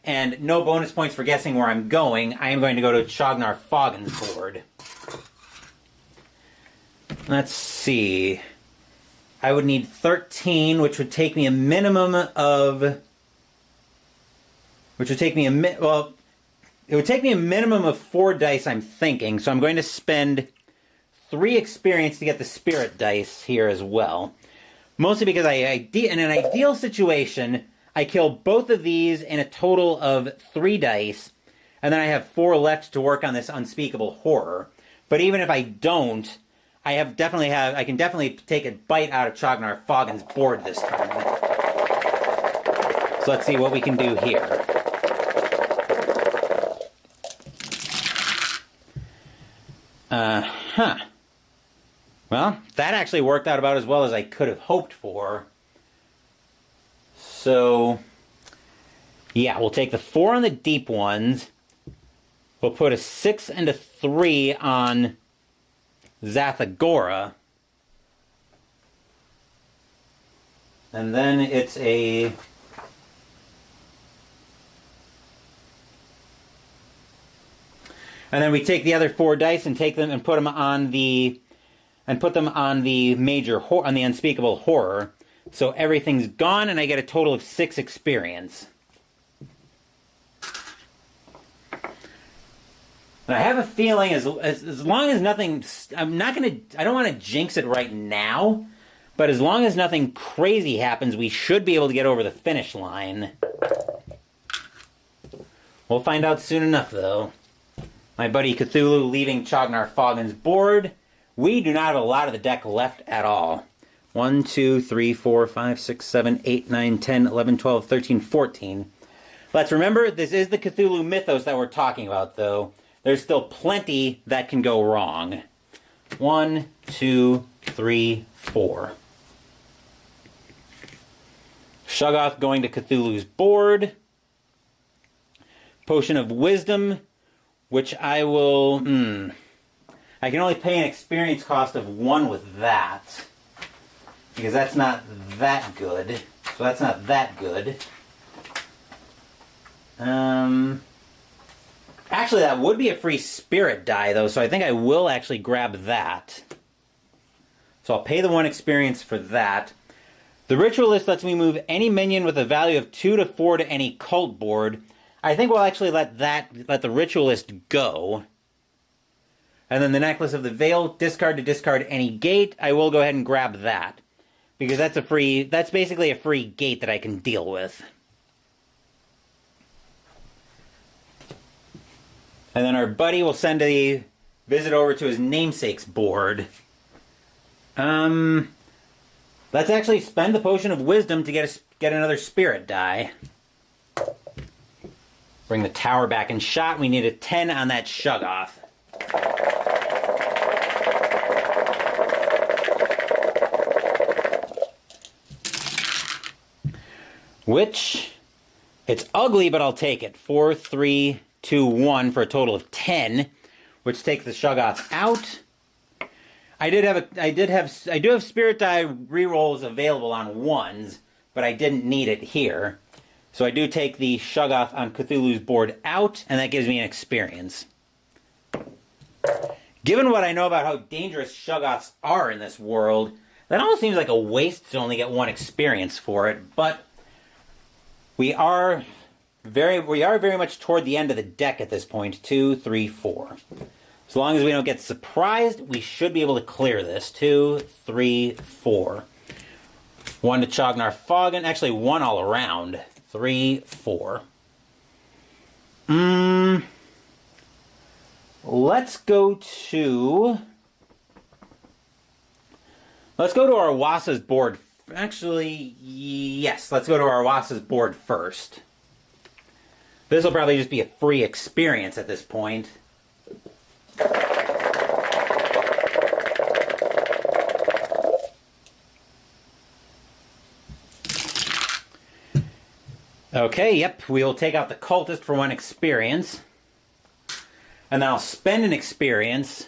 And no bonus points for guessing where I'm going. I am going to go to Chognar Foggen's board. Let's see... I would need 13, which would take me a minimum of... It would take me a minimum of 4 dice, I'm thinking. So I'm going to spend 3 experience to get the spirit dice here as well. Mostly because in an ideal situation, I kill both of these in a total of 3 dice. And then I have 4 left to work on this unspeakable horror. But even if I don't... I can definitely take a bite out of Chognar Foggen's board this turn. So let's see what we can do here. Well, that actually worked out about as well as I could have hoped for. So, yeah, we'll take the 4 on the deep ones. We'll put a 6 and a 3 on Zathagora. And then it's a... And then we take the other 4 dice and take them and put them on the... And put them on the on the unspeakable horror. So everything's gone and I get a total of 6 experience. And I have a feeling as long as nothing... I don't want to jinx it right now, but as long as nothing crazy happens, we should be able to get over the finish line. We'll find out soon enough, though. My buddy Cthulhu leaving Chognar Foggen's board. We do not have a lot of the deck left at all. 1, 2, 3, 4, 5, 6, 7, 8, 9, 10, 11, 12, 13, 14. Let's remember, this is the Cthulhu mythos that we're talking about, though. There's still plenty that can go wrong. 1, 2, 3, 4. Shoggoth going to Cthulhu's board. Potion of Wisdom, which I will... I can only pay an experience cost of 1 with that. Because that's not that good. So that's not that good. Actually, that would be a free spirit die, though, so I think I will actually grab that. So I'll pay the 1 experience for that. The Ritualist lets me move any minion with a value of 2 to 4 to any cult board. I think we'll actually let the Ritualist go. And then the Necklace of the Veil, discard to discard any gate. I will go ahead and grab that. Because that's basically a free gate that I can deal with. And then our buddy will send a visit over to his namesake's board. Let's actually spend the Potion of Wisdom to get another spirit die. Bring the tower back in shot. We need a 10 on that Shuggoth. Which, it's ugly, but I'll take it. 4, 3, 2, 1 for a total of 10, which takes the Shuggoth out. I do have spirit die rerolls available on 1s, but I didn't need it here. So I do take the Shuggoth on Cthulhu's board out, and that gives me an experience. Given what I know about how dangerous Shuggoths are in this world, that almost seems like a waste to only get 1 experience for it, but we are very much toward the end of the deck at this point. 2, 3, 4. As long as we don't get surprised, we should be able to clear this. 2, 3, 4. 1 to Chognar Foggin. Actually, 1 all around. 3, 4. Let's go to Arwasa's board. Actually, yes, let's go to Arwasa's board first. This will probably just be a free experience at this point. Okay, yep, we'll take out the Cultist for 1 experience. And then I'll spend an experience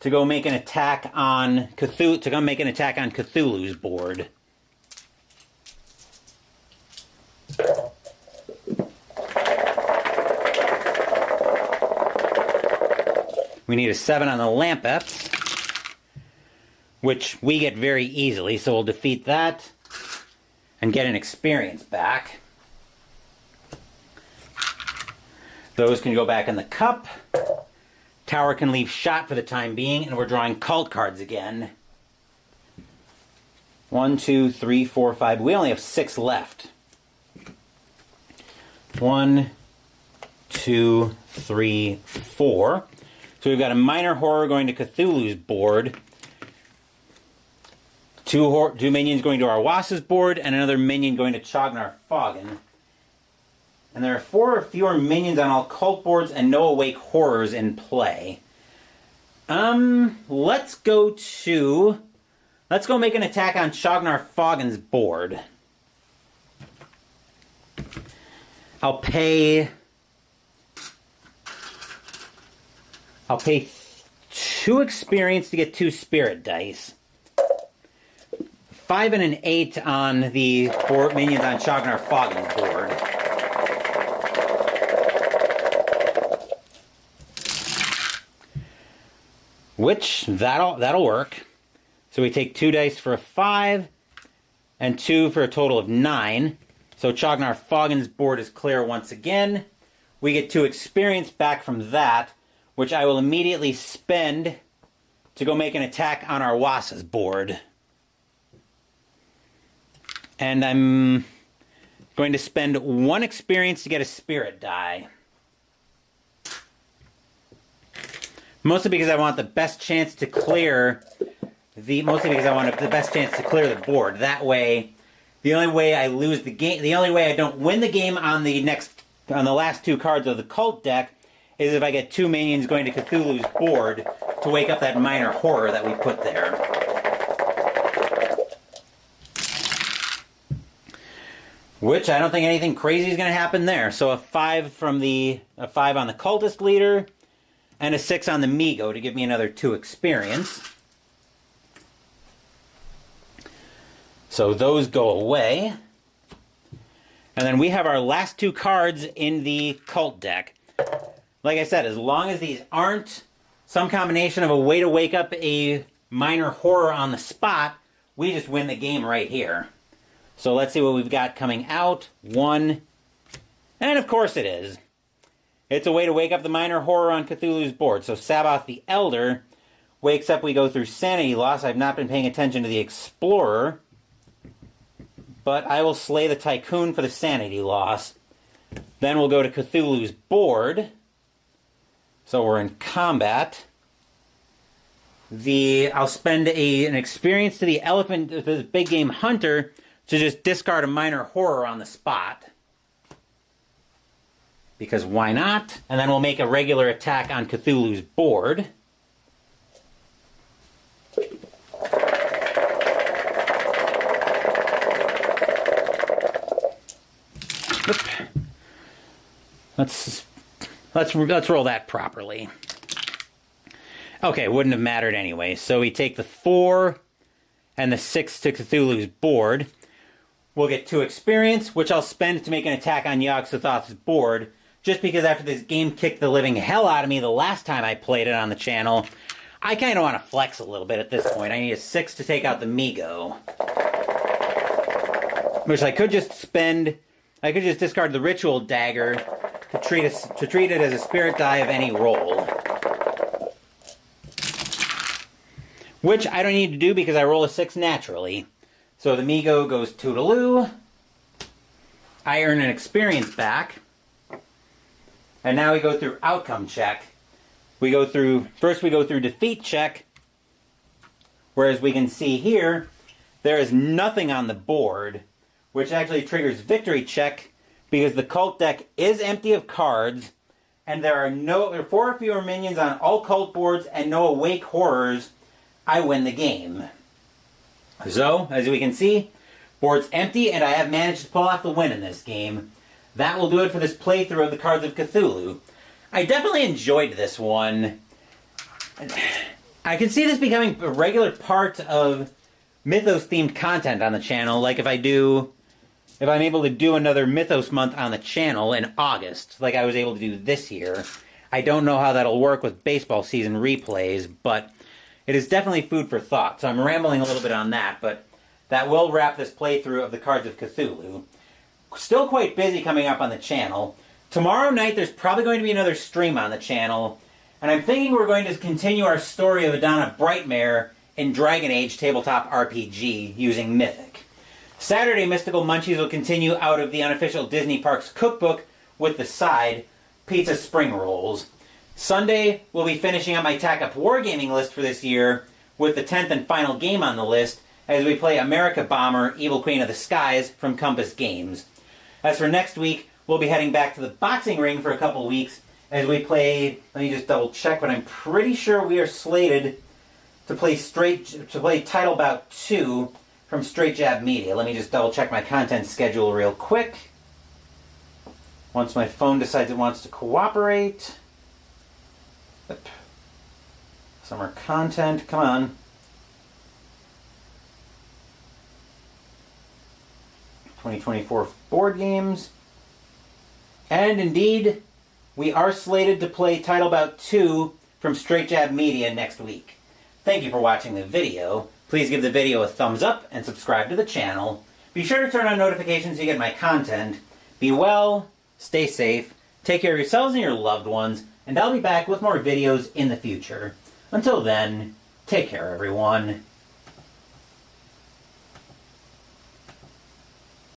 to go make an attack on Cthulhu's board. We need a 7 on the Lampeps, which we get very easily, so we'll defeat that and get an experience back. Those can go back in the cup. Tower can leave shot for the time being, and we're drawing cult cards again. 1, 2, 3, 4, 5. We only have 6 left. 1, 2, 3, 4. So we've got a minor horror going to Cthulhu's board. 2 minions going to Arwasa's board, and another minion going to Chognar Foggin. And there are 4 or fewer minions on all cult boards and no awake horrors in play. Let's go make an attack on Chognar Foggin's board. I'll pay 2 experience to get 2 spirit dice. 5 and an 8 on the 4 minions on Chognar Foggin's board. Which, that'll work. So we take 2 dice for a 5, and 2 for a total of 9. So Chognar Foggin's board is clear once again. We get 2 experience back from that, which I will immediately spend to go make an attack on Arwasa's board. And I'm going to spend 1 experience to get a spirit die. Mostly because I want the best chance to clear the board. That way, the only way I lose the game, the only way I don't win the game on the last 2 cards of the cult deck is if I get 2 minions going to Cthulhu's board to wake up that minor horror that we put there. Which I don't think anything crazy is going to happen there. So a 5 on the cultist leader, and a 6 on the Migo to give me another 2 experience. So those go away. And then we have our last 2 cards in the cult deck. Like I said, as long as these aren't some combination of a way to wake up a minor horror on the spot, we just win the game right here. So let's see what we've got coming out. 1. And of course it is. It's a way to wake up the minor horror on Cthulhu's board. So Sabaoth the Elder wakes up, we go through sanity loss. I've not been paying attention to the Explorer. But I will slay the Tycoon for the sanity loss. Then we'll go to Cthulhu's board. So we're in combat. I'll spend an experience to the elephant, the big game hunter, to just discard a minor horror on the spot. Because why not? And then we'll make a regular attack on Cthulhu's board. Let's roll that properly. Okay, wouldn't have mattered anyway. So we take the 4 and the 6 to Cthulhu's board. We'll get 2 experience, which I'll spend to make an attack on Yog-Sothoth's board, just because after this game kicked the living hell out of me the last time I played it on the channel, I kind of want to flex a little bit at this point. I need a 6 to take out the Migo. Which I could just discard the Ritual Dagger to treat it as a spirit die of any roll. Which I don't need to do because I roll a 6 naturally. So the Migo goes toodaloo. I earn an experience back. And now we go through outcome check. First we go through defeat check. Whereas we can see here, there is nothing on the board, which actually triggers victory check because the cult deck is empty of cards, and there are 4 or fewer minions on all cult boards and no awake horrors. I win the game. So, as we can see, board's empty, and I have managed to pull off the win in this game. That will do it for this playthrough of the Cards of Cthulhu. I definitely enjoyed this one. I can see this becoming a regular part of Mythos-themed content on the channel, like if I'm able to do another Mythos month on the channel in August, like I was able to do this year. I don't know how that'll work with baseball season replays, but it is definitely food for thought. So I'm rambling a little bit on that, but that will wrap this playthrough of the Cards of Cthulhu. Still quite busy coming up on the channel. Tomorrow night there's probably going to be another stream on the channel, and I'm thinking we're going to continue our story of Adana Brightmare in Dragon Age tabletop RPG using Mythic. Saturday, Mystical Munchies will continue out of the unofficial Disney Parks cookbook with the side, Pizza Spring Rolls. Sunday, we'll be finishing up my Tack Up Wargaming list for this year with the 10th and final game on the list as we play America Bomber, Evil Queen of the Skies from Compass Games. As for next week, we'll be heading back to the boxing ring for a couple weeks as we play, let me just double check, but I'm pretty sure we are slated to play Title Bout 2 from Straight Jab Media. Let me just double check my content schedule real quick. Once my phone decides it wants to cooperate. Yep. Summer content, come on. 2024 board games. And indeed, we are slated to play Title Bout 2 from Straight Jab Media next week. Thank you for watching the video. Please give the video a thumbs up and subscribe to the channel. Be sure to turn on notifications so you get my content. Be well, stay safe, take care of yourselves and your loved ones, and I'll be back with more videos in the future. Until then, take care everyone.